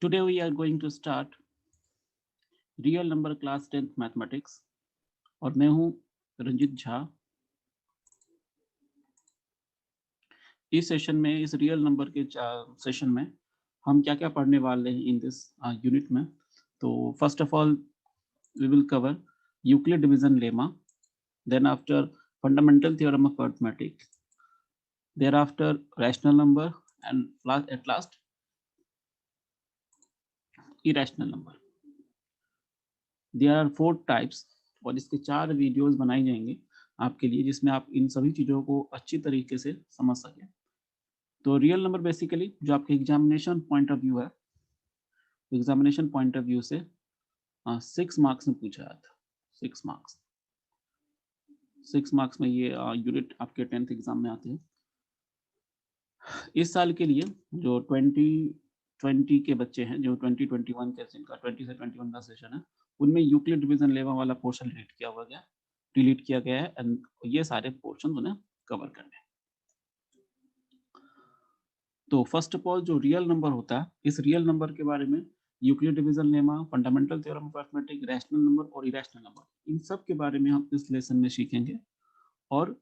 Today we are going to start real number class 10th mathematics और मैं हूं रंजित झा। इस सेशन में, इस रियल नंबर के सेशन में हम क्या क्या पढ़ने वाले हैं इन दिस यूनिट में। तो first of all we will cover Euclid division lemma, then after fundamental theorem of arithmetic, thereafter rational number and at last irrational number. There are 4 types और इसके 4 वीडियोस बनाई जाएंगे आपके लिए, जिसमें आप इन सभी चीज़ों को अच्छी तरीके से समझ सकें। तो रियल नंबर बेसिकली जो आपके एग्जामिनेशन पॉइंट ऑफ व्यू है, एग्जामिनेशन पॉइंट ऑफ व्यू से 6 मार्क्स में पूछा जाता है। 6 मार्क्स में ये यूनिट आपके 10th एग्जाम में आते हैं। इस साल के लिए जो 2020 के बच्चे हैं, जो 2021 के जिनका 20 से 21 का सेशन है, उनमें यूक्लिड डिवीजन लेमा वाला पोर्शन डिलीट किया गया है एंड ये सारे पोर्शन उन्हें कवर करने हैं। तो फर्स्ट ऑफ ऑल जो रियल नंबर होता है, इस रियल नंबर के बारे में Euclid division lemma, fundamental theorem of arithmetic, rational number और इरेशनल नंबर, इन सब के बारे में हम इस लेसन में सीखेंगे और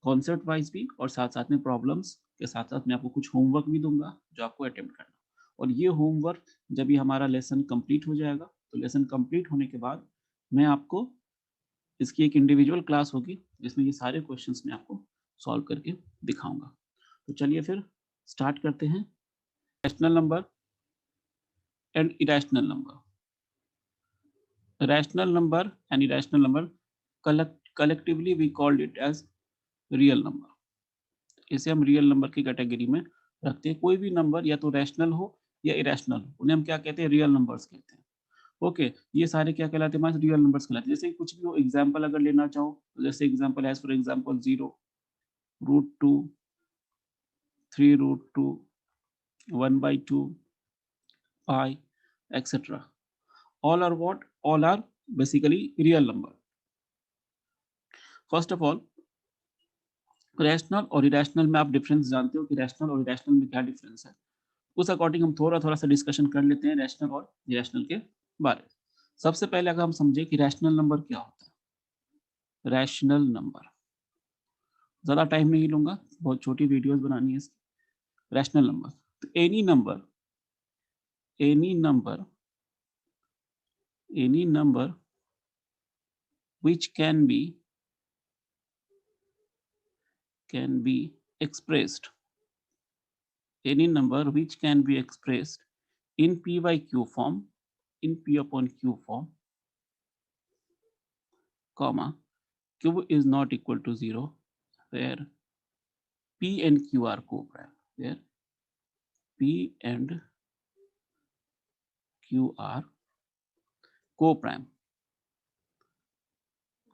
कॉन्सेप्ट वाइज भी, और साथ साथ में प्रॉब्लम्स के साथ साथ मैं आपको कुछ होमवर्क भी दूंगा जो आपको अटेम्प्ट करना। और ये होमवर्क जब ये हमारा लेसन कंप्लीट हो जाएगा, तो लेसन कंप्लीट होने के बाद मैं आपको इसकी एक इंडिविजुअल क्लास होगी जिसमें ये सारे क्वेश्चंस मैं आपको सॉल्व करके दिखाऊंगा। तो चलिए फिर स्टार्ट करते हैं। Rational number and irrational number. Rational number and irrational number collectively we called it as real number. इसे हम रियल नंबर की कैटेगरी में रखते हैं। कोई भी नंबर या तो रैशनल हो या इरेशनल हो, उन्हें हम क्या कहते हैं? रियल नंबर्स कहते हैं। ओके, ये सारे क्या कहलाते हैं? हमारे रियल नंबर्स कहलाते हैं। जैसे कुछ भी हो, एग्जांपल अगर लेना चाहो तो जैसे example as for example 0, √2, 3√2, 1/2, pi, etc. All are what? All are basically real number. First of all, rational और इरेशनल में आप डिफरेंस जानते हो कि रैशनल और इरेशनल में क्या डिफरेंस है। उस अकॉर्डिंग हम थोड़ा सा डिस्कशन कर लेते हैं रैशनल और इरेशनल के बारे में। सबसे पहले अगर हम समझे कि रैशनल नंबर क्या होता है। रैशनल नंबर, ज़्यादा टाइम नहीं लूंगा, बहुत छोटी वीडियोस बनानी है इसकी। रैशनल नंबर, तो any number which can be expressed, any number which can be expressed in p by q form, in p upon q form, comma, q is not equal to 0, where p and q are co-prime, where p and q are co-prime।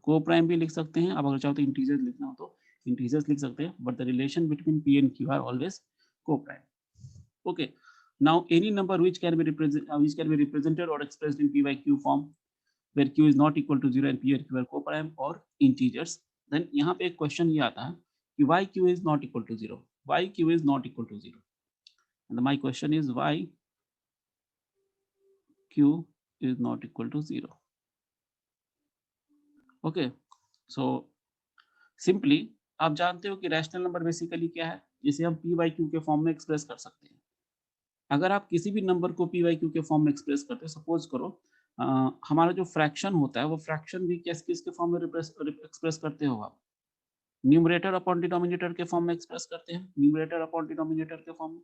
co-prime भी लिख सकते हैं आप, अगर चाहो तो integers लिखना हो तो इंटीजर्स लिख सकते हैं, but the relation between p and q are always co-prime. Okay, now any number which can be represented or expressed in p by q form, where q is not equal to 0 and p and q are co-prime or integers, then यहाँ पे एक question ये आता है कि why q is not equal to 0, why q is not equal to 0, and my question is why q is not equal to 0. Okay, so simply आप जानते हो कि रैशनल नंबर बेसिकली क्या है, जिसे हम p by q के form में एक्सप्रेस कर सकते हैं। अगर आप किसी भी नंबर को p by q के फॉर्म में एक्सप्रेस करते हैं, सपोज करो हमारा जो फ्रैक्शन होता है वो फ्रैक्शन भी किसके फॉर्म में एक्सप्रेस करते हो आप? न्यूमरेटर अपॉन डिनोमिनेटर के फॉर्म में एक्सप्रेस करते हैं, न्यूमरेटर अपॉन डिनोमिनेटर के फॉर्म में।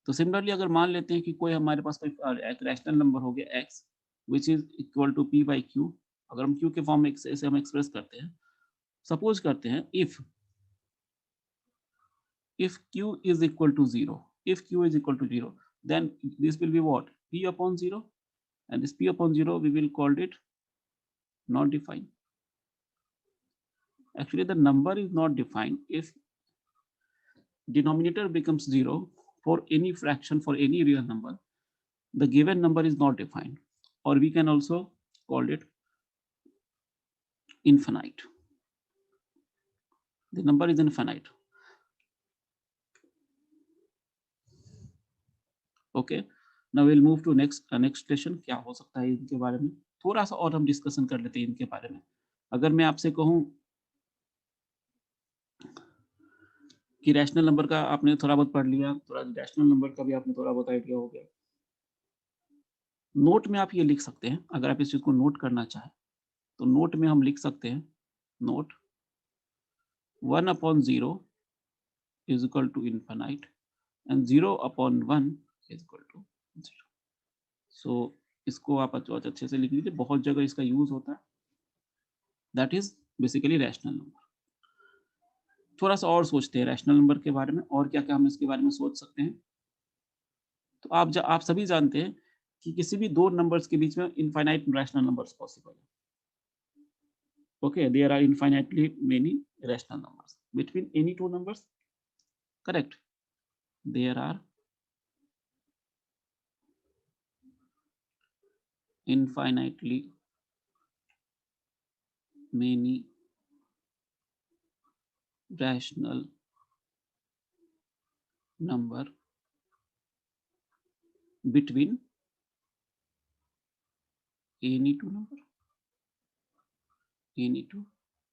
तो सिमिलरली अगर मान लेते हैं कि कोई हमारे पास कोई एक रैशनल नंबर हो गया x which is equal to p by q, अगर हम q के फॉर्म में इसे हम एक्सप्रेस करते हैं, सपोज करते हैं if q is equal to 0, if q is equal to 0, then this will be what? p upon 0, and this p upon 0 we will call it not defined. Actually the number is not defined if denominator becomes 0 for any fraction, for any real number, the given number is not defined, or we can also call it infinite. The number is infinite. Okay, now will move to next question. क्या हो सकता है इनके बारे में, थोड़ा सा और हम डिस्कशन कर लेते हैं इनके बारे में। अगर मैं आपसे कहूं कि रैशनल नंबर का आपने थोड़ा बहुत पढ़ लिया, थोड़ा रैशनल नंबर का भी आपने थोड़ा बहुत आइडिया हो गया, नोट में आप ये लिख सकते हैं, अगर आप इस चीज को नोट करना चाहें तो नोट में हम लिख सकते हैं, note 1/0 is equal to infinite and 0/1 is equal to 0. So इसको आप अच्छे से लिख लीजिए, बहुत जगह इसका यूज होता है। That is basically rational number. थोड़ा सा और सोचते हैं रैशनल नंबर के बारे में, और क्या क्या हम इसके बारे में सोच सकते हैं। तो आप सभी जानते हैं कि किसी भी दो नंबर्स के बीच में इनफाइनाइट रैशनल नंबर्स पॉसिबल है। Okay, there are infinitely many rational numbers between any two numbers. Correct. There are infinitely many rational number between any two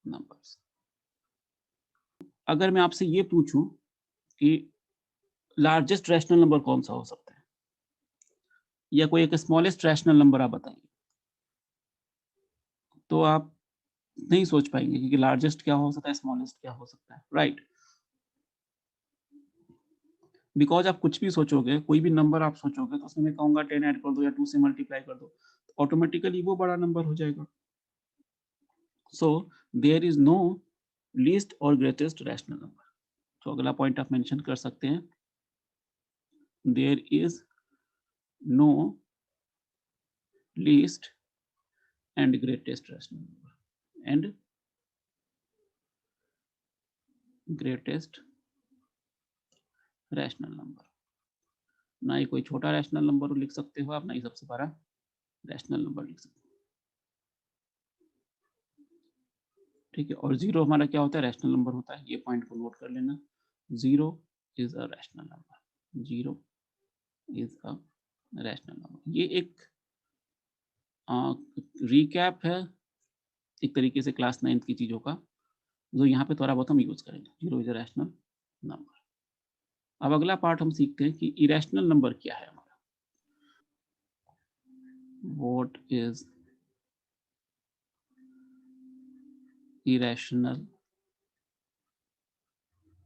numbers. अगर मैं आपसे ये पूछूं कि लार्जेस्ट रैशनल नंबर कौन सा हो सकता है, या कोई एक स्मॉलेस्ट रैशनल नंबर आप बताइए, तो आप नहीं सोच पाएंगे कि लार्जेस्ट क्या हो सकता है, स्मॉलेस्ट क्या हो सकता है, राइट? बिकॉज आप कुछ भी सोचोगे, कोई भी नंबर आप सोचोगे तो उसमें मैं कहूंगा 10 ऐड कर दो या 2 से मल्टीप्लाई कर दो, तो ऑटोमेटिकली वो बड़ा नंबर हो जाएगा। So there is no least और ग्रेटेस्ट रैशनल नंबर। तो अगला पॉइंट आप मेंशन कर सकते हैं, there is no least and greatest rational number and greatest rational number. ना ही कोई छोटा रैशनल नंबर लिख सकते हो आप, ना ही सबसे बड़ा रैशनल नंबर लिख सकते हो। ठीक है, और जीरो हमारा क्या होता है, रैशनल नंबर होता है। ये पॉइंट को नोट कर लेना, zero is a rational number, zero is a rational number. ये एक रिकैप है एक तरीके से क्लास 9th की चीजों का, जो यहाँ पे थोड़ा बहुत हम यूज करेंगे। Zero is a rational number. अब अगला पार्ट हम सीखते हैं कि इरेशनल नंबर क्या है हमारा। What is irrational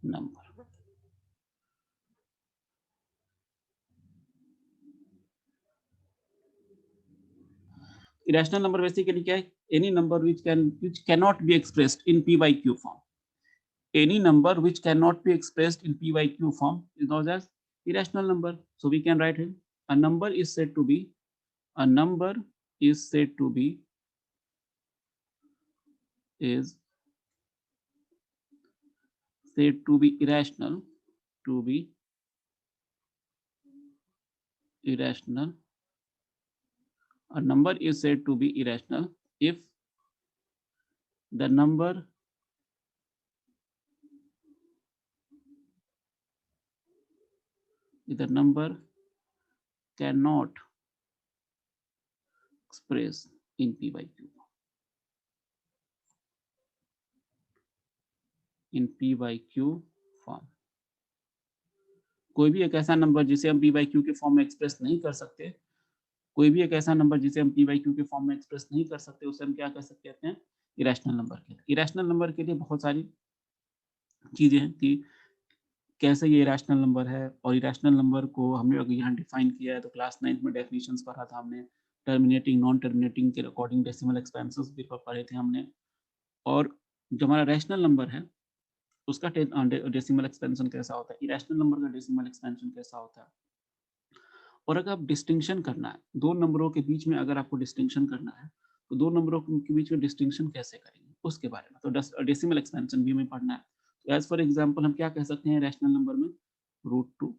number? irrational number basically क्या है, any number which cannot be expressed in p by q form. Any number which cannot be expressed in p by q form is known as irrational number. So we can write it, a number is said to be is said to be irrational, to be irrational. A number is said to be irrational if the number cannot express in p by q, in p by q form. कोई भी एक ऐसा number जिसे हम p by q के form में express नहीं कर सकते, कोई भी एक ऐसा नंबर जिसे हम p by q के फॉर्म में एक्सप्रेस नहीं कर सकते, उसे हम क्या कह सकते हैं, इरेशनल नंबर कहते हैं। इरेशनल नंबर के लिए बहुत सारी चीजें हैं कि कैसे ये इरेशनल नंबर है, और इरेशनल नंबर को हमने अगर यहाँ डिफाइन किया है तो क्लास 9th में डेफिनेशंस पढ़ा था हमने, टर्मिनेटिंग नॉन टर्मिनेटिंग के अकॉर्डिंग डेसिमल एक्सपेंसेस भी पढ़े थे हमने। और जो हमारा रैशनल नंबर है उसका डेसिमल एक्सपेंशन कैसा होता है, इरेशनल नंबर का डेसिमल एक्सपेंशन कैसा होता है। और अगर आप डिस्टिंक्शन करना है दो नंबरों के बीच में, अगर आपको डिस्टिंक्शन करना है तो दो नंबरों के बीच में डिस्टिंक्शन कैसे करेंगे उसके बारे में, तो डेसिमल एक्सपेंशन भी हमें पढ़ना है। तो एज फॉर एग्जांपल हम क्या कह सकते हैं रैशनल नंबर में, √2,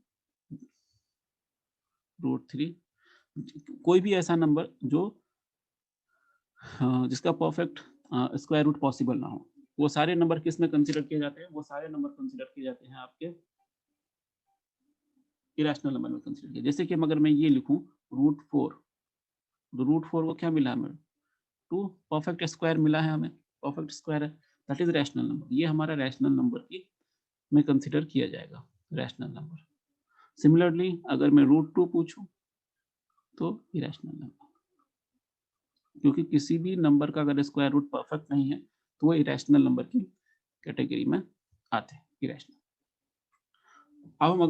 √3, कोई भी ऐसा नंबर जो जिसका परफेक्ट स्क्वायर रूट पॉसिबल ना हो, वो सारे नंबर किस में कंसीडर किए जाते हैं, वो सारे नंबर कंसीडर किए जाते हैं आपके इरेशनल नंबर में कंसीडर किया। जैसे कि अगर मैं ये लिखूं √4, तो √4 को क्या मिला हमें? 2 परफेक्ट स्क्वायर मिला है हमें, परफेक्ट स्क्वायर है, दैट इज रैशनल नंबर। ये हमारा रैशनल नंबर की में कंसीडर किया जाएगा, रैशनल नंबर। सिमिलरली अगर मैं √2 पूछूं तो इरेशनल नंबर, क्योंकि किसी भी नंबर का अगर स्क्वायर रूट परफेक्ट नहीं है तो वो इरेशनल नंबर की कैटेगरी में आते हैं, इरेशनल। अब हम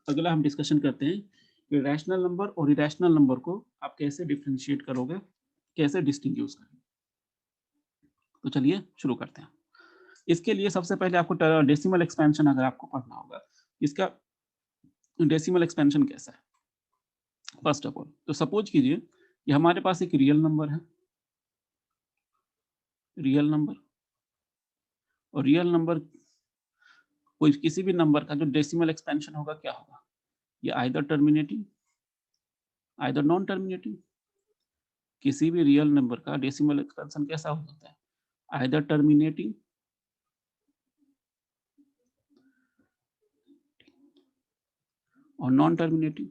अगला हम डिस्कशन करते हैं कि रैशनल नंबर और इरेशनल नंबर को आप कैसे डिफरेंशिएट करोगे, कैसे डिस्टिंग्विश करेंगे। तो चलिए शुरू करते हैं। इसके लिए सबसे पहले आपको डेसिमल एक्सपेंशन अगर आपको पढ़ना होगा, इसका डेसिमल एक्सपेंशन कैसा है। फर्स्ट ऑफ ऑल तो सपोज कीजिए कि हमारे पास एक रियल नंबर है, रियल नंबर, और रियल नंबर कोई किसी भी नंबर का जो डेसिमल एक्सपेंशन होगा क्या होगा, ये either terminating either non terminating. किसी भी रियल नंबर का डेसिमल एक्सपेंशन कैसा हो सकता है, आइदर टर्मिनेटिंग और नॉन टर्मिनेटिंग।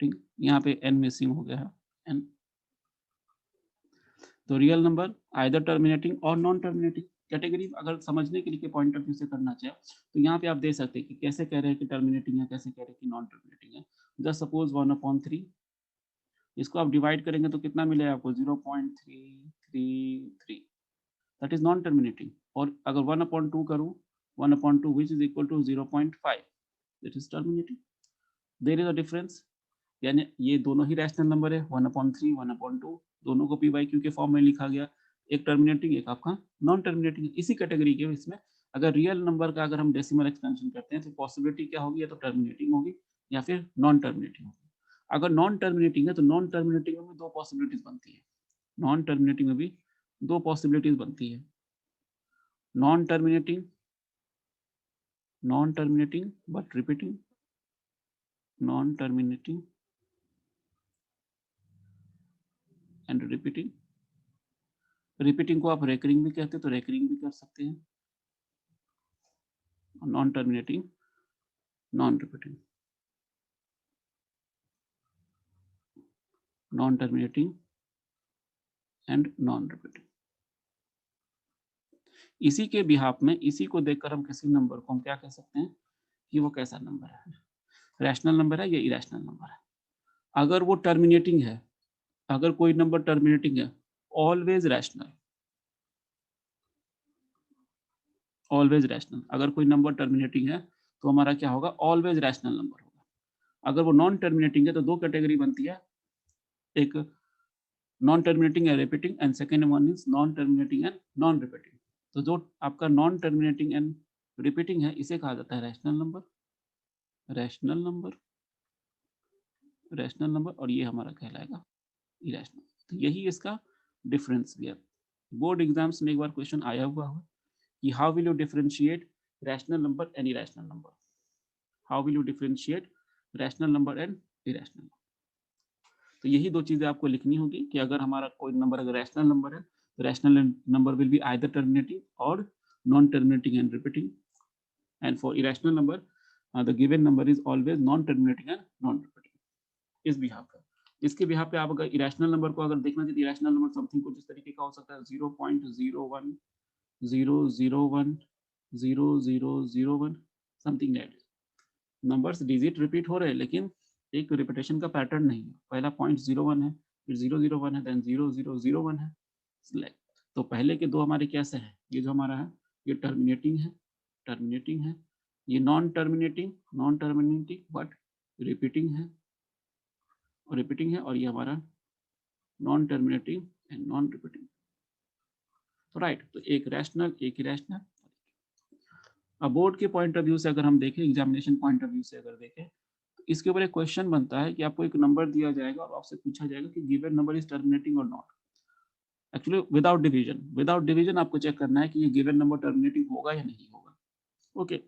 ठीक, यहाँ पे n मिसिंग हो गया है, n। तो रियल नंबर आइदर टर्मिनेटिंग और नॉन टर्मिनेटिंग कैटेगरी अगर समझने के लिए पॉइंट ऑफ व्यू से करना चाहे तो यहाँ पे आप दे सकते हैं कि कैसे कह रहे हैं कि टर्मिनेटिंग है, कैसे कह रहे हैं कि नॉन टर्मिनेटिंग है। जस्ट सपोज 1/3, इसको आप डिवाइड करेंगे तो कितना मिलेगा आपको 0.333, दैट इज नॉन टर्मिनेटिंग। और अगर 1/2 करूँ, 1/2 which is equal to 0.5, that is terminating. There is a difference, यानी ये दोनों ही रैशनल नंबर है, 1/3 1/2 दोनों को पी बाई क्यू के फॉर्म में लिखा गया, एक टर्मिनेटिंग एक आपका नॉन टर्मिनेटिंग। इसी कैटेगरी के इसमें अगर रियल नंबर का अगर हम डेसिमल एक्सपेंशन करते हैं तो पॉसिबिलिटी क्या होगी, या तो टर्मिनेटिंग होगी या फिर नॉन टर्मिनेटिंग होगी। अगर नॉन टर्मिनेटिंग है तो नॉन टर्मिनेटिंग में भी दो पॉसिबिलिटीज बनती है, नॉन टर्मिनेटिंग में भी दो पॉसिबिलिटीज बनती है, non terminating but repeating, non terminating and repeating. Repeating को आप रेकरिंग भी कहते हैं तो रेकरिंग भी कर सकते हैं, non terminating non repeating, non terminating and non repeating. इसी के बिहाफ में, इसी को देखकर हम किसी नंबर को हम क्या कह सकते हैं कि वो कैसा नंबर है, रैशनल नंबर है या इरेशनल नंबर है। अगर वो टर्मिनेटिंग है, अगर कोई नंबर टर्मिनेटिंग है, ऑलवेज रैशनल, ऑलवेज रैशनल। अगर कोई नंबर टर्मिनेटिंग है तो हमारा क्या होगा, ऑलवेज रैशनल नंबर होगा। अगर वो नॉन टर्मिनेटिंग है तो दो कैटेगरी बनती है, एक non terminating and repeating and second one is non terminating and non repeating. तो जो आपका नॉन टर्मिनेटिंग एंड रिपीटिंग है इसे कहा जाता है rational number, rational number, rational number, और ये हमारा कहलाएगा इरेशनल। तो यही इसका डिफरेंस भी है। बोर्ड एग्जाम्स में एक बार क्वेश्चन आया हुआ है कि how will you differentiate rational number and irrational number, how will you differentiate rational number and irrational number. तो यही दो चीजें आपको लिखनी होगी कि अगर हमारा कोई नंबर अगर रैशनल नंबर है तो rational number will be either terminating और non terminating and repeating, and for irrational number the given number is always non terminating and non repeating. इस बिहाफ पे, इसके बिहाफ पे आप अगर इरेशनल नंबर को अगर देखना चाहिए, इरेशनल नंबर समथिंग कुछ इस तरीके का हो सकता है 0.0100100001 something that. Numbers digit repeat हो रहे हैं लेकिन एक रिपीटेशन का पैटर्न नहीं है, पहला 0.01 है, फिर 001 है, देन 0001 है। तो पहले के दो हमारे कैसे हैं, ये जो हमारा है ये टर्मिनेटिंग है, टर्मिनेटिंग है, ये नॉन टर्मिनेटिंग बट रिपीटिंग है, रिपीटिंग है, और ये हमारा non terminating and non repeating. तो राइट, तो एक रैशनल एक इरेशनल। अब बोर्ड के पॉइंट ऑफ व्यू से अगर हम देखें, एग्जामिनेशन पॉइंट ऑफ व्यू से अगर देखें तो इसके ऊपर एक क्वेश्चन बनता है कि आपको एक नंबर दिया जाएगा और आपसे पूछा जाएगा कि गिवन नंबर इज टर्मिनेटिंग और नॉट। एक्चुअली विदाउट डिवीजन आपको चेक करना है कि ये गिवन नंबर टर्मिनेटिंग होगा या नहीं होगा। ओके,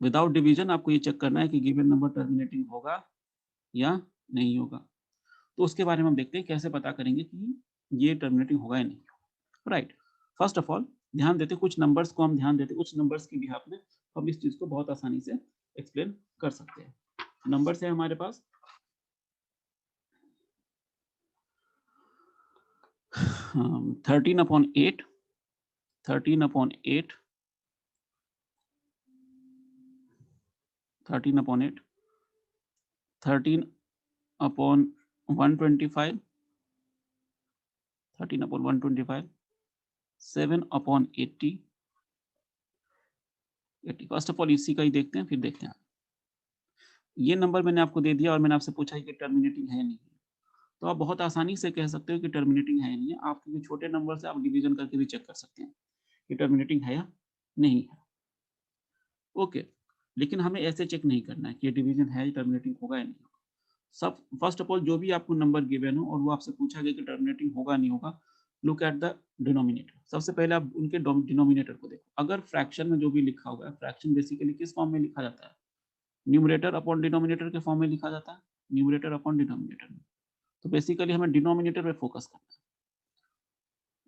विदाउट डिवीजन आपको ये चेक करना है कि गिवन नंबर टर्मिनेटिंग होगा या नहीं होगा। तो उसके बारे में हम देखते हैं कैसे पता करेंगे कि ये टर्मिनेटिंग होगा या नहीं, राइट। फर्स्ट ऑफ ऑल ध्यान देते, कुछ नंबर्स को हम ध्यान देते, कुछ नंबर्स की बिहाफ में हम इस चीज को बहुत आसानी से एक्सप्लेन कर सकते हैं। नंबर्स है हमारे पास 13/8, 13/8, 13/8, 13/125, 13/125, 7/80, 80। फर्स्ट ऑफ ऑल इसी का ही देखते हैं, फिर देखते हैं। ये नंबर मैंने आपको दे दिया और मैंने आपसे पूछा है कि टर्मिनेटिंग है नहीं है, तो आप बहुत आसानी से कह सकते हो कि टर्मिनेटिंग है नहीं है। आप क्योंकि छोटे नंबर से आप डिवीजन करके भी चेक कर सकते हैं कि टर्मिनेटिंग है या नहीं है। ओके, लेकिन हमें ऐसे चेक नहीं करना है कि डिवीजन है, टर्मिनेटिंग होगा या नहीं होगा। सब फर्स्ट ऑफ ऑल जो भी आपको नंबर गिवन हो और वो आपसे पूछा गया कि टर्मिनेटिंग होगा नहीं होगा, लुक एट द डिनोमिनेटर। सबसे पहले आप उनके डिनोमिनेटर को देखो। अगर फ्रैक्शन में जो भी लिखा हुआ है, फ्रैक्शन बेसिकली किस फॉर्म में लिखा जाता है? न्यूमरेटर अपॉन डिनोमिनेटर के फॉर्म में लिखा जाता है, न्यूमरेटर अपॉन डिनोमिनेटर में। तो बेसिकली हमें डिनोमिनेटर पे फोकस करना है,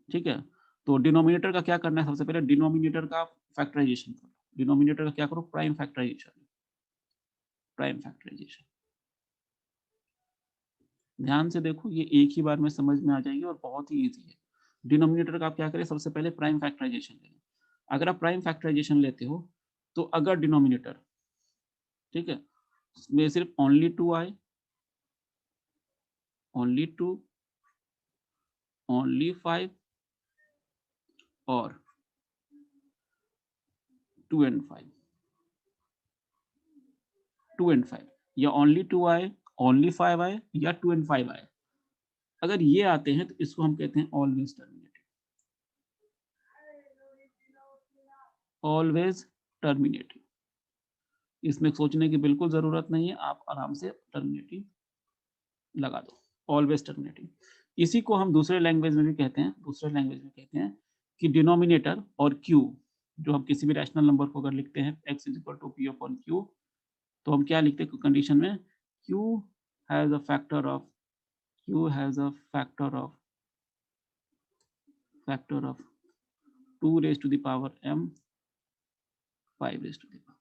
ठीक है। तो डिनोमिनेटर का क्या करना है? सबसे पहले डिनोमिनेटर का फैक्टराइजेशन करो। डिनोमिनेटर का क्या करो? Prime factorisation, prime factorisation. ध्यान से देखो, ये एक ही बार में समझ में आ जाएगी और बहुत ही इजी है। डिनोमिनेटर का आप क्या करें? सबसे पहले प्राइम फैक्टराइजेशन लें। अगर आप प्राइम फैक्टराइजेशन लेते हो तो अगर डिनोमिनेटर, ठीक है, में सिर्फ ओनली 2 आए, ओनली 2, ओनली 5 और 2 एंड 5, 2 एंड 5, या ओनली 2 आए, ओनली 5 आए या 2 एंड 5 आए, अगर ये आते हैं तो इसको हम कहते हैं ऑलवेज टर्मिनेटिंग, ऑलवेज टर्मिनेटिंग। इसमें सोचने की बिल्कुल जरूरत नहीं है, आप आराम से टर्मिनेटिंग लगा दो, ऑलवेज टर्मिनेटिंग। इसी को हम दूसरे लैंग्वेज में भी कहते हैं, दूसरे लैंग्वेज में कहते हैं कि डिनोमिनेटर और क्यू, जो हम किसी भी रैशनल नंबर को अगर लिखते हैं x is equal to P upon Q, तो हम क्या लिखते हैं कंडीशन में? q has a factor of, q has a factor of 2 raise to the power m, 5 raise to the power.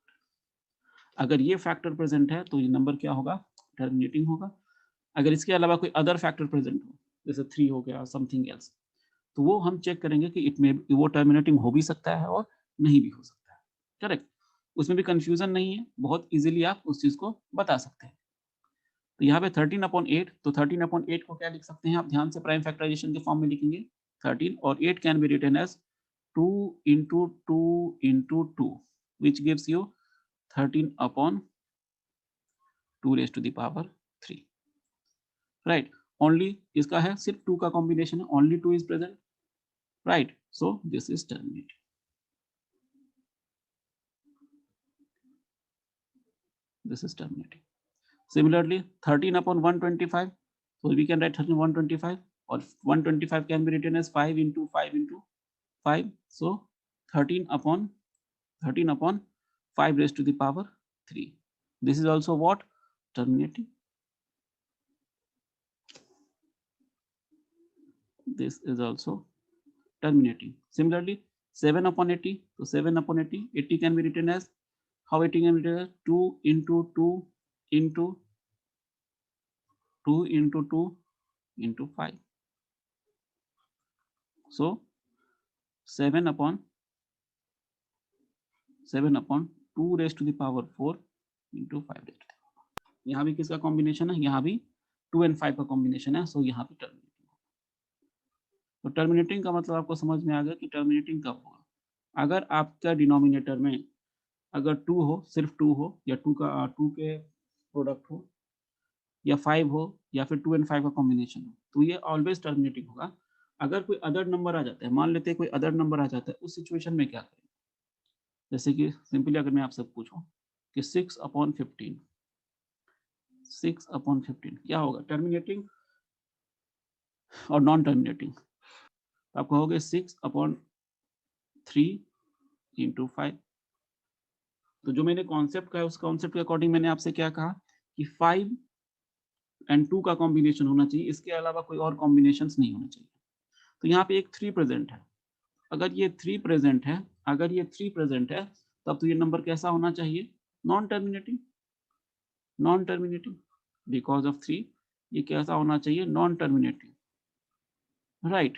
अगर ये फैक्टर प्रेजेंट है तो ये नंबर क्या होगा? टर्मिनेटिंग होगा। अगर इसके अलावा कोई अदर फैक्टर प्रेजेंट हो, जैसे 3 हो गया, समथिंग एल्स, तो वो हम चेक करेंगे कि इट में वो टर्मिनेटिंग हो भी सकता है और नहीं भी हो सकता है, करेक्ट। उसमें भी कंफ्यूजन नहीं है, बहुत इजीली आप उस चीज को बता सकते हैं। तो यहाँ पे 13/8, तो 13/8 को क्या लिख सकते हैं आप? ध्यान से प्राइम फैक्टराइजेशन के फॉर्म में लिखेंगे 13, और 8 can be written as 2 into 2 into 2, which gives you 13/2 raised to the power 3, right. Only इसका है सिर्फ 2 का कॉम्बिनेशन है, only 2 is present, right. So this is terminated, this is terminating. Similarly, 13/125, so we can write 13/125, or 125 can be written as 5 into 5 into 5, so 13/5 raised to the power 3. This is also what? Terminating. This is also terminating. Similarly, 7/80, so 7/80, 80 can be written as, how 80 can be written as? 2 into 2 into 2 into 2 into 5. So 7/2 raised to the power 4 into 5 raised to the power. यहाँ भी किसका combination है? यहाँ भी 2 and 5 का combination है, सो यहाँ पे टर्मिनेटिंग। तो टर्मिनेटिंग का मतलब आपको समझ में आ गया कि टर्मिनेटिंग कब होगा? अगर आपका डिनोमिनेटर में अगर 2 हो, सिर्फ 2 हो, या 2 के प्रोडक्ट हो, या 5 हो, या फिर 2 and 5 का कॉम्बिनेशन हो, तो ये ऑलवेज टर्मिनेटिंग होगा। अगर कोई अदर नंबर आ जाता है, मान लेते हैं कोई अदर नंबर आ जाता है, उस सिचुएशन में क्या करें? जैसे कि सिंपली अगर मैं आपसे पूछूं कि 6/15, 6/15 क्या होगा? टर्मिनेटिंग और नॉन टर्मिनेटिंग? आप कहोगे 6/3 into 5। तो जो मैंने कॉन्सेप्ट कहा, उस कॉन्सेप्ट के अकॉर्डिंग मैंने आपसे क्या कहा कि 5 and 2 का कॉम्बिनेशन होना चाहिए, इसके अलावा कोई और कॉम्बिनेशंस नहीं होना चाहिए। तो यहाँ पे एक 3 प्रेजेंट है। अगर ये 3 प्रेजेंट है, अगर ये 3 प्रेजेंट है, तब तो ये नंबर कैसा होना चाहिए? Non terminating, non terminating because of 3। ये कैसा होना चाहिए? Non terminating, right.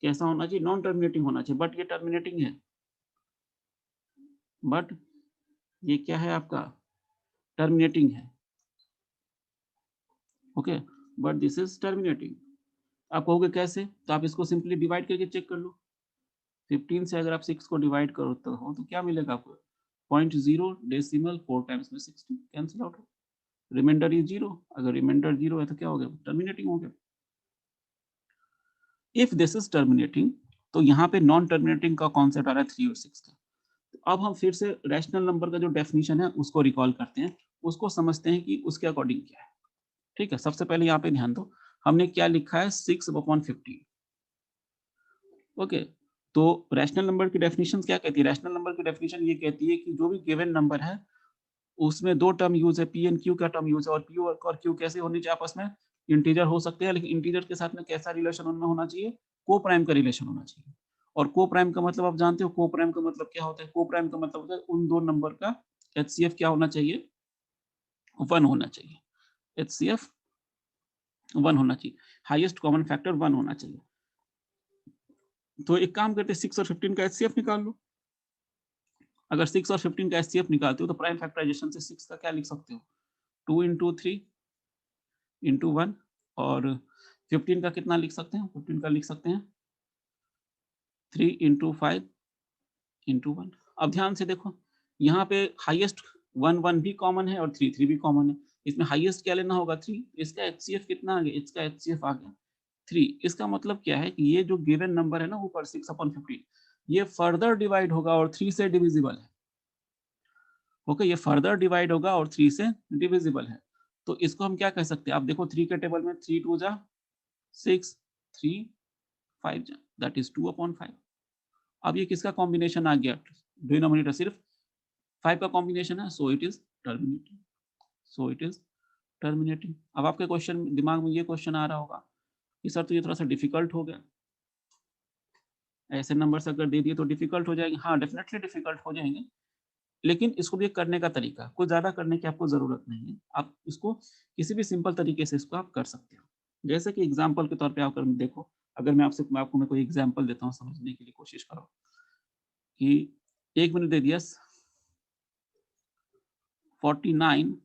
कैसा होना चाहिए? नॉन टर्मिनेटिंग होना चाहिए, बट ये टर्मिनेटिंग है। बट ये क्या है आपका? टर्मिनेटिंग है। Okay, but this is terminating. आप कहोगे कैसे? तो आप इसको सिंपली डिवाइड करके चेक कर लो। 15 से अगर आप 6 को डिवाइड करो तो क्या मिलेगा आपको? 0.0 डेसिमल 4 टाइम्स में 60 कैंसिल आउट हो। Remainder is 0। अगर रिमाइंडर 0 है तो क्या हो गया? टर्मिनेटिंग हो गया। इफ दिस इज टर्मिनेटिंग, तो यहाँ पे नॉन टर्मिनेटिंग का कॉन्सेप्ट आ रहा है 3 और 6 का। तो अब हम फिर से रैशनल नंबर का जो डेफिनेशन है उसको रिकॉल करते हैं, उसको समझते हैं कि उसके अकॉर्डिंग क्या है। ठीक है, सबसे पहले यहाँ पे ध्यान दो, हमने क्या लिखा है? 6/15। ओके, तो रैशनल नंबर की डेफिनेशन क्या कहती है? रैशनल नंबर की डेफिनेशन ये कहती है कि जो भी गिवन नंबर है उसमें 2 टर्म यूज है, पी एंड क्यू का टर्म यूज है, और पी और क्यू कैसे होने चाहिए आपस में? इंटीजर हो सकते हैं, लेकिन इंटीजर के साथ में कैसा रिलेशन उनमें होना चाहिए? को प्राइम का रिलेशन होना चाहिए। और को प्राइम का मतलब आप जानते हो, को प्राइम का मतलब क्या होता है? को प्राइम का मतलब होता है उन दो नंबर का एचसीएफ क्या होना चाहिए? 1 होना चाहिए। एचसीएफ 1 होना चाहिए, हाईएस्ट कॉमन फैक्टर 1 होना चाहिए। तो एक काम करते हैं, 6 और 15 का एचसीएफ निकाल लो। अगर 6 और 15 का एचसीएफ निकालते हो तो प्राइम फैक्टराइजेशन से 6 का क्या लिख सकते हो? 2 into 3 into 1, और 15 का कितना लिख सकते हैं? 15 का लिख सकते हैं 3 into 5 into 1। अब ध्यान से देखो, यहाँ पे हाईएस्ट 1 भी कॉमन है और 3 भी कॉमन है। इसमें हाईएस्ट क्या लेना होगा? 3। इसका एचसीएफ कितना आ गया? इसका एचसीएफ आ गया 3। इसका मतलब क्या है कि ये जो गिवन नंबर है ना ऊपर 6/15, ये फर्दर डिवाइड होगा और 3 से डिविजिबल है। ओके, ये फर्दर डिवाइड होगा और 3 से डिविजिबल है। तो इसको हम क्या कह सकते हैं? आप देखो 3 के टेबल में 3 2 जा 6, 3 5 जा, दैट इज 2/5। अब ये किसका कॉम्बिनेशन आ गया? डिनोमिनेटर सिर्फ 5 का कॉम्बिनेशन है, so it is terminating. So it is terminating. अब आपके क्वेश्चन दिमाग में ये क्वेश्चन आ रहा होगा कि सर तो ये थोड़ा सा डिफिकल्ट हो गया, ऐसे नंबर्स अगर दे दिए तो डिफिकल्ट हो जाएंगे। हाँ, डेफिनेटली डिफिकल्ट हो जाएंगे, लेकिन इसको भी करने का तरीका, कुछ ज़्यादा करने की आपको ज़रूरत नहीं है। आप इसको किसी भी सिंपल तरीके से इसको आप कर सकते हो। जैसे कि एग्ज़ाम्पल के तौर पे अगर देखो, अगर मैं आपको कोई एग्ज़ाम्पल देता हूँ, समझने की कोशिश करो कि 1 मिनट दे दिया 49,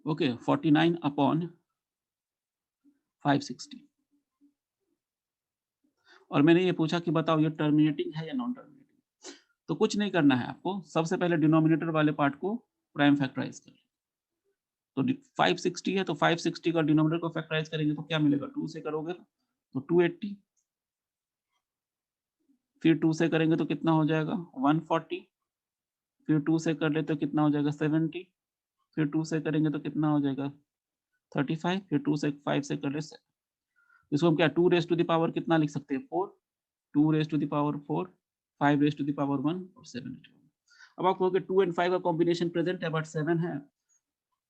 ओके, 49/560, और मैंने ये पूछा कि बताओ ये टर्मिनेटिंग है या नॉन टर्मिनेटिंग? तो कुछ नहीं करना है आपको, सबसे पहले डिनोमिनेटर वाले पार्ट को प्राइम फैक्टराइज़ कर। तो 560 है, तो 560 का डिनोमिनेटर को फैक्टराइज करेंगे तो क्या मिलेगा? 2 से करोगे तो 280, फिर 2 से करेंगे तो कितना हो जाएगा? 140, फिर 2 से कर ले तो कितना हो जाएगा? 70, फिर 2 से करेंगे तो कितना हो जाएगा? 35, फिर 2 से 5 से कर ले 7। इसको हम क्या 2 रेज़ टू द पावर कितना लिख सकते हैं? 4, 2 raise to the power 4, 5 raise to the power 1 और 7 रेज़ टू द पावर। अब आप कहोगे 2 एंड 5 का कॉम्बिनेशन प्रेजेंट है बट 7 है,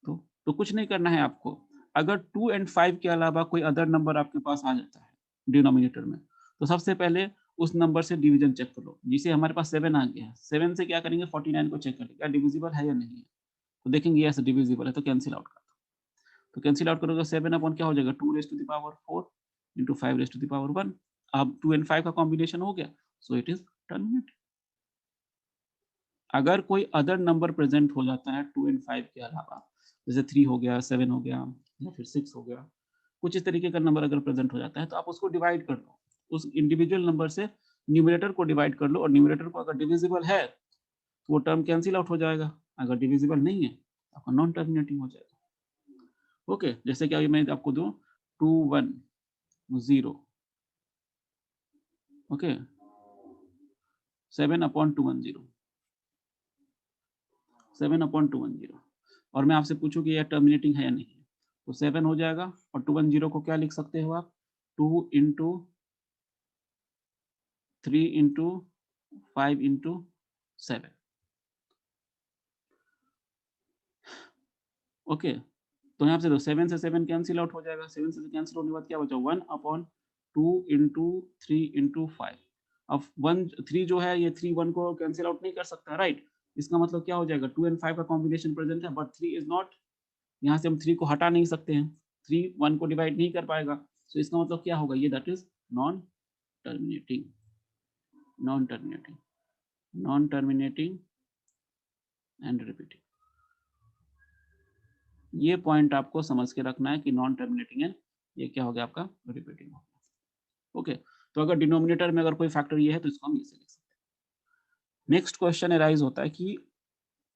तो कुछ नहीं करना है आपको। अगर 2 एंड 5 के अलावा कोई अदर नंबर आपके पास आ जाता है डिनोमिनेटर में, तो सबसे पहले उस नंबर से डिवीजन चेक कर लो। जैसे हमारे पास 7 आ गया है, 7 से क्या करेंगे? 49 को चेक करेंगे क्या डिविजिबल है या नहीं है। तो देखेंगे यस डिविजिबल है, तो कैंसिल आउट कर दो। तो कैंसिल आउट करोगे 7 अपॉन क्या हो जाएगा? 2 raise to the power 4 into 5 raise to the power 1। अब 2 एंड 5 का कॉम्बिनेशन हो गया, सो इट इज टर्मिनेट। अगर कोई अदर नंबर प्रेजेंट हो जाता है 2 एंड 5 के अलावा, जैसे 3 हो गया, 7 हो गया या फिर 6 हो गया, कुछ इस तरीके का नंबर अगर प्रेजेंट हो जाता है, तो आप उसको डिवाइड कर लो। उस इंडिविजुअल नंबर से न्यूमरेटर को डिवाइड कर लो, और न्यूमरेटर को अगर डिविजिबल है तो वो टर्म कैंसिल आउट हो जाएगा। अगर डिविजिबल नहीं है तो आपका नॉन टर्मिनेटिंग हो जाएगा। ओके, जैसे कि अभी मैं आपको दूं 210, ओके, 7/210, 7/210, और मैं आपसे पूछूं कि यह टर्मिनेटिंग है या नहीं, तो 7 हो जाएगा, और 210 को क्या लिख सकते हो आप? 2 इंटू 3 इंटू 5 इंटू 7। ओके, तो यहाँ से तो 7 से 7 कैंसिल आउट हो जाएगा, 7 से कैंसिल होने के बाद क्या बचा 1/2 इंटू 3 इंटू 5। अब 3 जो है ये 3 1 को कैंसिल आउट नहीं कर सकता, राइट? इसका मतलब क्या हो जाएगा 2 एंड 5 का कॉम्बिनेशन प्रेजेंट है बट 3 इज नॉट, यहाँ से हम 3 को हटा नहीं सकते हैं, 3 1 को डिवाइड नहीं कर पाएगा। सो इसका मतलब क्या होगा ये that is non terminating, non terminating, non terminating and repeating. ये पॉइंट आपको समझ के रखना है कि नॉन टर्मिनेटिंग है, ये क्या हो गया आपका रिपीटिंग हो गया। ओके, तो अगर डिनोमिनेटर में अगर कोई फैक्टर ये है तो इसको हम ऐसे लिख सकते हैं। नेक्स्ट क्वेश्चन अराइज होता है कि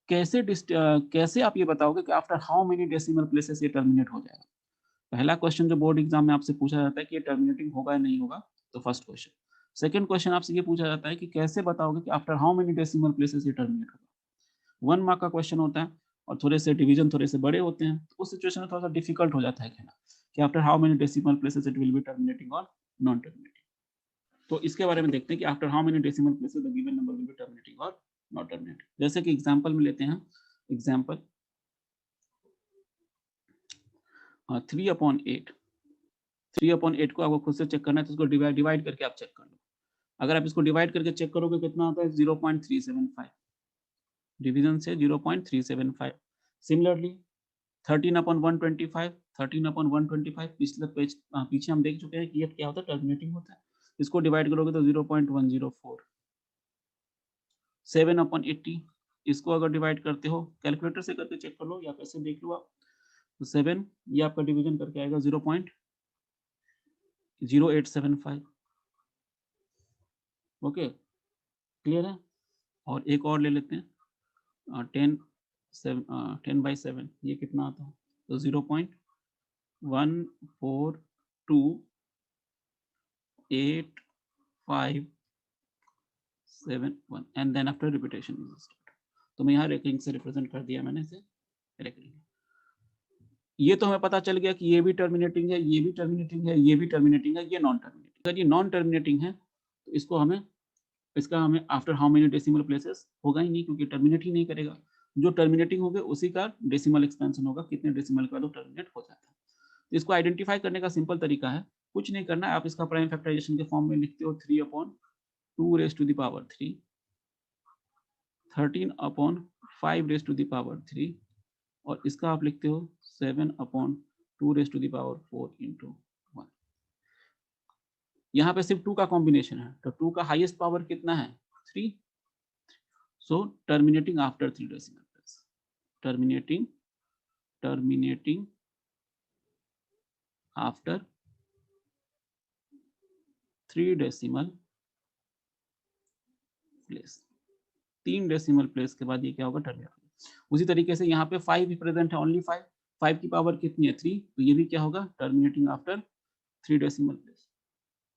कैसे आप ये बताओगे कि after how many decimal places ये टर्मिनेट हो जाएगा। पहला क्वेश्चन जो बोर्ड एग्जाम में आपसे पूछा जाता है कि ये टर्मिनेटिंग होगा या नहीं होगा, तो फर्स्ट क्वेश्चन। सेकंड क्वेश्चन आपसे ये पूछा जाता है कि कैसे बताओगे कि after how many decimal places ये टर्मिनेट होगा। 1 मार्क का क्वेश्चन होता है और थोड़े से डिवीजन थोड़े से बड़े होते हैं, तो उस सिचुएशन में थोड़ा सा डिफिकल्ट हो जाता है कहना कि after how many decimal places it will be terminating और नॉन टर्मिनेटिंग। तो इसके बारे में देखते हैं कि after how many decimal places the given number will B terminating और नॉट टर्मिनेटिंग। जैसे कि एग्जांपल में लेते हैं, एग्जांपल 3/8, 3/8 को आपको खुद से चेक करना है तो इसको डिवाइड करके आप चेक कर लो। अगर आप इसको डिवाइड करके चेक करोगे कितना आता है 0.375, डिवीजन से 0.375। सिमिलरली 13/125, 13/125 पिछले पेज पीछे हम देख चुके हैं कि ये क्या होता है टर्मिनेटिंग होता है। इसको डिवाइड करोगे तो 0.104। 7/80 इसको अगर डिवाइड करते हो कैलकुलेटर से करके चेक कर लो या कैसे देख लो आप, तो 7 ये आपका डिवीजन करके आएगा 0.0875। ओके, क्लियर है? और एक और ले लेते हैं 10/7 ये कितना आता है तो 0.142851 and then after repetition is start. तो मैं यहाँ रैंकिंग से रिप्रेजेंट कर दिया मैंने इसे रैंकिंग। ये तो हमें पता चल गया कि ये भी टर्मिनेटिंग है, ये भी टर्मिनेटिंग है, ये भी टर्मिनेटिंग है, ये नॉन टर्मिनेटिंग। अगर ये नॉन टर्मिनेटिंग है तो इसका हमें after how many decimal places होगा ही नहीं क्योंकि टर्मिनेट ही नहीं करेगा। जो टर्मिनेटिंग होगा उसी का डेसिमल एक्सपेंशन होगा, कितने डेसिमल के बाद वो टर्मिनेट हो जाता है। तो इसको आइडेंटिफाई करने का सिंपल तरीका है, कुछ नहीं करना है, आप इसका प्राइम फैक्टराइजेशन के फॉर्म में लिखते हो 3/2 13/5 और इसका आप लिखते हो 7/2 इंटू 1। यहाँ पे सिर्फ 2 का कॉम्बिनेशन है तो 2 का हाईएस्ट पावर कितना है 3। So terminating after 3 decimal place, terminating after 3 decimal place, 3 decimal place के बाद ये क्या होगा टर्मिनेटिंग। उसी तरीके से यहाँ पे 5 भी प्रेजेंट है, ओनली 5, 5 की पावर कितनी है 3, तो ये भी क्या होगा terminating after 3 decimal place.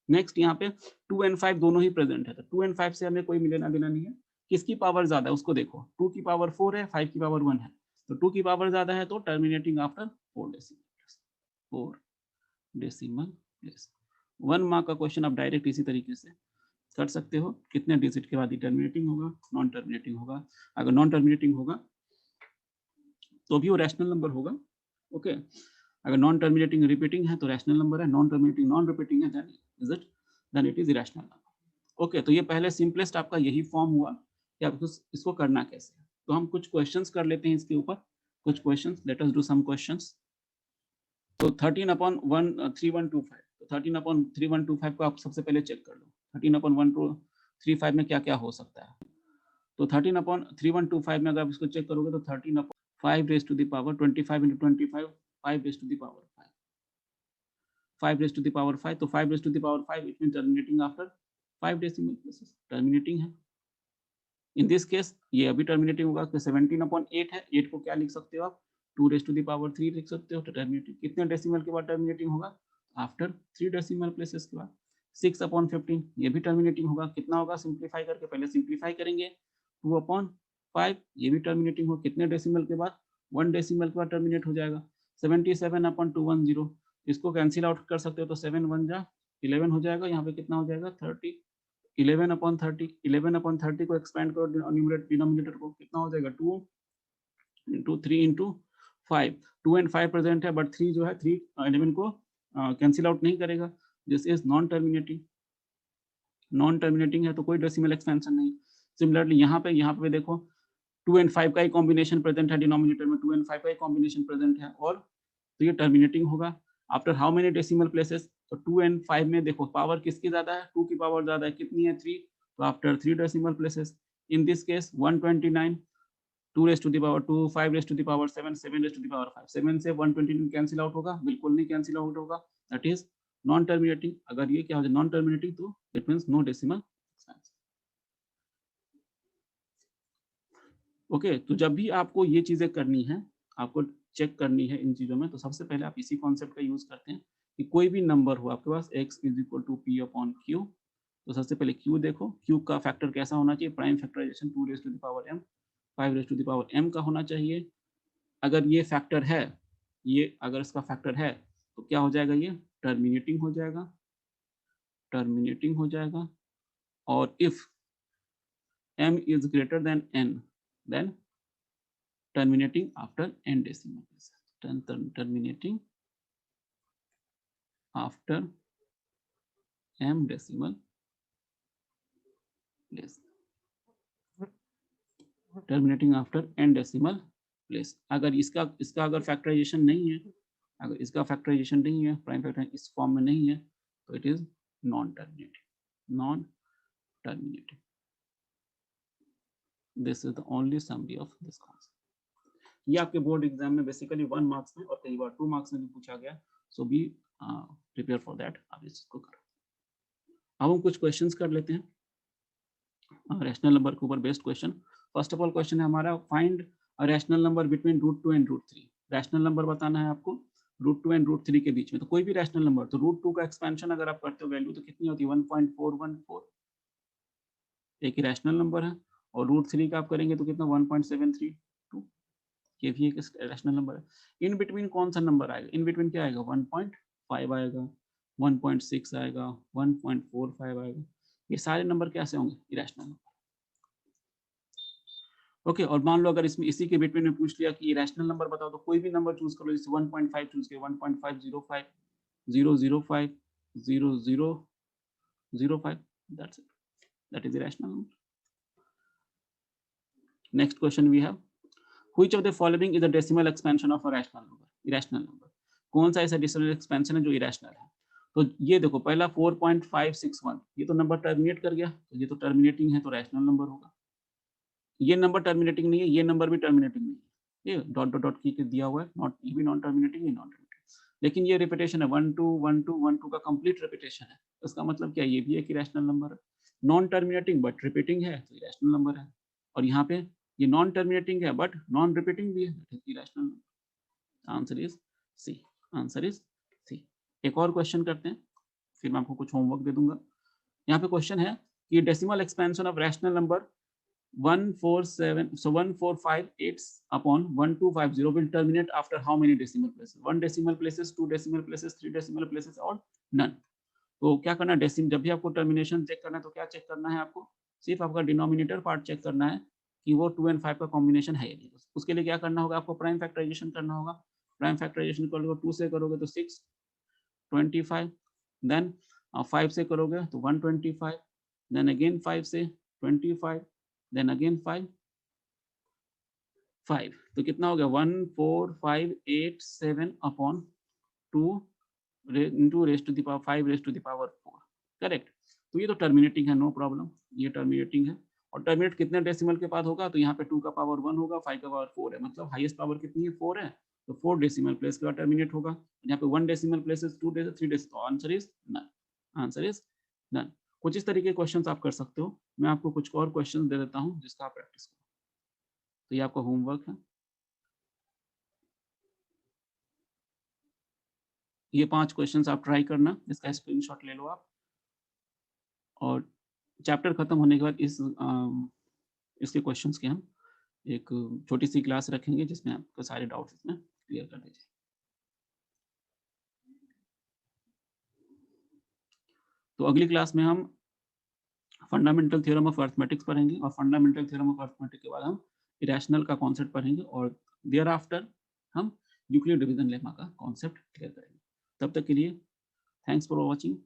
Next यहाँ पे 2 एंड 5 दोनों ही प्रेजेंट है, तो 2 एंड 5 से हमें कोई लेना देना नहीं है, किसकी पावर ज्यादा है उसको देखो, 2 की पावर 4 है, 5 की पावर 1 है, तो 2 की पावर ज्यादा है तो terminating after 4 decimal place, 4 decimal place. 1 mark का क्वेश्चन आप डायरेक्ट इसी तरीके से कर सकते हो, कितने डिजिट के बाद ये टर्मिनेटिंग होगा, नॉन टर्मिनेटिंग होगा। अगर नॉन टर्मिनेटिंग होगा तो भी वो रैशनल नंबर होगा। ओके, अगर नॉन टर्मिनेटिंग रिपीटिंग है तो रैशनल नंबर है, नॉन टर्मिनेटिंग नॉन रिपीटिंग है then it is irrational number. Okay, तो ये पहले सिंपलेस्ट आपका यही फॉर्म हुआ कि आपको इसको करना कैसे है। तो हम कुछ क्वेश्चंस कर लेते हैं इसके ऊपर, कुछ questions, let us do some questions. तो 13/3125, तो 13/3125 को आप सबसे पहले चेक कर लो, 13/1235 में क्या क्या हो सकता है। तो 13/3125 में अगर आप इसको चेक करोगे तो 13/5 raise to the power 25 into 25 5 raise to the power 5, 5 raise to the power 5, तो 5 raise to the power 5 it mean terminating after 5 decimal places, terminating है। इन दिस केस ये अभी टर्मिनेटिंग होगा तो 17/8 है, 8 को क्या लिख सकते हो आप 2 रेज़ टू द पावर 3 लिख सकते हो, तो टर्मिनेटिंग कितने डेसिमल के बाद टर्मिनेटिंग होगा आफ्टर 3 डेसिमल प्लेसेस के बाद। 6/15 ये भी टर्मिनेटिंग होगा, कितना होगा सिंप्लीफाई करके पहले सिंप्लीफाई करेंगे, 2/5 ये भी टर्मिनेटिंग हो, कितने डेसिमल के बाद 1 डेसिमल के बाद टर्मिनेट हो जाएगा। 77/210 इसको कैंसिल आउट कर सकते हो तो 7 1 जा 11 हो जाएगा, यहाँ पे कितना हो जाएगा 30, 11/30, 11/30 को एक्सपेंड करो डिनोमिनेटर को, कितना हो जाएगा 2 into 3 into 5, 2 एंड 5 प्रेजेंट है, बट 3 जो है 3 एलिमेंट को कैंसिल आउट नहीं करेगा, this is non terminating. Non terminating है तो कोई डेसिमल एक्सपेंशन नहीं। सिमिलरली यहाँ पे देखो 2 एंड 5 का ही कॉम्बिनेशन प्रेजेंट है, डिनोमिनेटर में 2 एंड 5 का ही कॉम्बिनेशन प्रेजेंट है, और तो ये टर्मिनेटिंग होगा। After how many decimal places, तो 2 एंड 5 में देखो पावर किसकी ज्यादा है, 2 की पावर ज्यादा है, कितनी है 3, तो after 3 decimal places, in this case 129, 2 raise to the power 2, 5 raise to the power 7, 7 raise to the power 5, 7 से 129 कैंसिल आउट होगा, बिल्कुल नहीं कैंसिल आउट होगा, दैट इज नॉन टर्मिनेटिंग। अगर ये क्या हो जाए नॉन टर्मिनेटिंग, तो it means no decimal expansion. Okay, तो जब भी आपको ये चीजें करनी है, आपको चेक करनी है इन चीजों में, तो सबसे पहले आप इसी कॉन्सेप्ट का यूज करते हैं कि कोई भी नंबर हो आपके पास x is equal to P upon Q, तो सबसे पहले q देखो, q का फैक्टर कैसा होना चाहिए, prime factorisation 2 raise to the power m, 5 raise to the power m का होना चाहिए। अगर ये फैक्टर है, ये अगर इसका फैक्टर है, तो क्या हो जाएगा, ये टर्मिनेटिंग हो जाएगा, टर्मिनेटिंग हो जाएगा। और if m is greater than n, then terminating after n decimal places, terminating after m decimal place, terminating after n decimal place। अगर इसका इसका अगर फैक्टराइजेशन नहीं है, अगर इसका फैक्टराइजेशन नहीं है, प्राइम फैक्टर इस फॉर्म में नहीं है, तो it is non terminating, non terminating. This is the only summary of this concept. ये आपके बोर्ड एग्जाम में बेसिकली 1 मार्क्स में और कई बार 2 मार्क्स में भी पूछा गया, सो बी प्रिपेयर फॉर दैट, आप इस चीज को करो। अब हम कुछ क्वेश्चंस कर लेते हैं रैशनल नंबर के ऊपर based question. First of all question है हमारा, find a rational number between √2 and √3। Rational number बताना है आपको √2 एंड √3 के बीच में, तो कोई भी रैशनल नंबर, तो √2 का एक्सपेंशन अगर आप करते हो वैल्यू तो कितनी होती है 1.414, एक ही रैशनल नंबर है, और √3 का आप करेंगे तो कितना 1.732, ये भी एक रैशनल नंबर है। इन बिटवीन कौन सा नंबर आएगा, इन बिटवीन क्या आएगा 1.5 आएगा, 1.6 आएगा, 1.45 आएगा, ये सारे नंबर कैसे होंगे, इरेशनल नंबर। ओके, और मान लो अगर इसमें इसी के बिटवीन में पूछ लिया कि इरेशनल नंबर बताओ, तो कोई भी नंबर चूज कर लो, जैसे 1.5 चूज किया, 1.505, 005, 0005, that's it, that is irrational number. Next question we have, which of the following is the decimal expansion of a rational number, irrational number, कौन सा ऐसा डेसिमल एक्सपेंशन है जो इरेशनल है। तो ये देखो पहला 4.561, ये तो नंबर टर्मिनेट कर गया, तो ये तो टर्मिनेटिंग है, तो रैशनल नंबर होगा। ये नंबर टर्मिनेटिंग नहीं है, ये नंबर भी टर्मिनेटिंग नहीं है, ये डॉट डॉट डॉट की दिया हुआ है, नॉट, ये भी नॉन टर्मिनेटिंग, ये नॉन टर्मिनेटिंग, लेकिन ये रिपीटेशन है 1 2 1 2 1 2 का कंप्लीट रिपीटेशन है, इसका मतलब क्या, ये भी एक इरेशनल नंबर है, नॉन टर्मिनेटिंग बट रिपीटिंग है, तो इरेशनल नंबर है। और यहाँ पे ये नॉन टर्मिनेटिंग है बट नॉन रिपीटिंग भी है, irrational number. Answer is C, answer is C. एक और क्वेश्चन करते हैं, फिर मैं आपको कुछ होमवर्क दे दूंगा। यहाँ पे क्वेश्चन है कि decimal expansion of rational number 147, so 1458 upon 1250 will terminate after how many decimal places, 1 decimal places, 2 decimal places, 3 decimal places और none। तो क्या करना है, डेसिमल जब भी आपको टर्मिनेशन चेक करना है, तो क्या चेक करना है आपको, सिर्फ आपका डिनोमिनेटर पार्ट चेक करना है कि वो 2 एंड 5 का कॉम्बिनेशन है या नहीं। उसके लिए क्या करना होगा, आपको प्राइम फैक्टराइजेशन करना होगा। प्राइम फैक्टराइजेशन करोगे 2 से करोगे तो 6 25, देन 5 से करोगे तो 125, देन अगेन 5 से 25, देन अगेन 5, तो कितना हो गया 14587 upon 2 into raise to the power 5 raise to the power 4, correct. तो ये तो टर्मिनेटिंग है, नो प्रॉब्लम, ये टर्मिनेटिंग है। और टर्मिनेट कितने डेसिमल के बाद होगा, तो यहाँ पे 2 का पावर 1 होगा, 5 का पावर 4 है, मतलब हाईएस्ट पावर कितनी है 4 है, तो 4 डेसिमल प्लेस के बाद टर्मिनेट होगा। यहाँ पे 1 डेसिमल प्लेसेस, 2 डेसिमल, 3 डेसिमल, तो answer is none, answer is none. कुछ इस तरीके के क्वेश्चंस आप कर सकते हो। मैं आपको कुछ और क्वेश्चंस दे देता हूँ जिसका आप प्रैक्टिस करो। तो ये आपका होमवर्क है, ये 5 क्वेश्चंस आप ट्राई करना, इसका स्क्रीनशॉट ले लो आप, और चैप्टर खत्म होने के बाद इसके क्वेश्चंस के हम एक छोटी सी क्लास रखेंगे जिसमें आपके सारे डाउट्स इसमें क्लियर कर दीजिए। तो अगली क्लास में हम फंडामेंटल थ्योरम ऑफ अरिथमेटिक्स पढ़ेंगे, और फंडामेंटल थ्योरम ऑफ अरिथमेटिक के बाद हम इरेशनल का कॉन्सेप्ट पढ़ेंगे, और देयर आफ्टर हम यूक्लिड डिवीजन लेमा का कॉन्सेप्ट क्लियर करेंगे। तब तक के लिए थैंक्स फॉर वॉचिंग।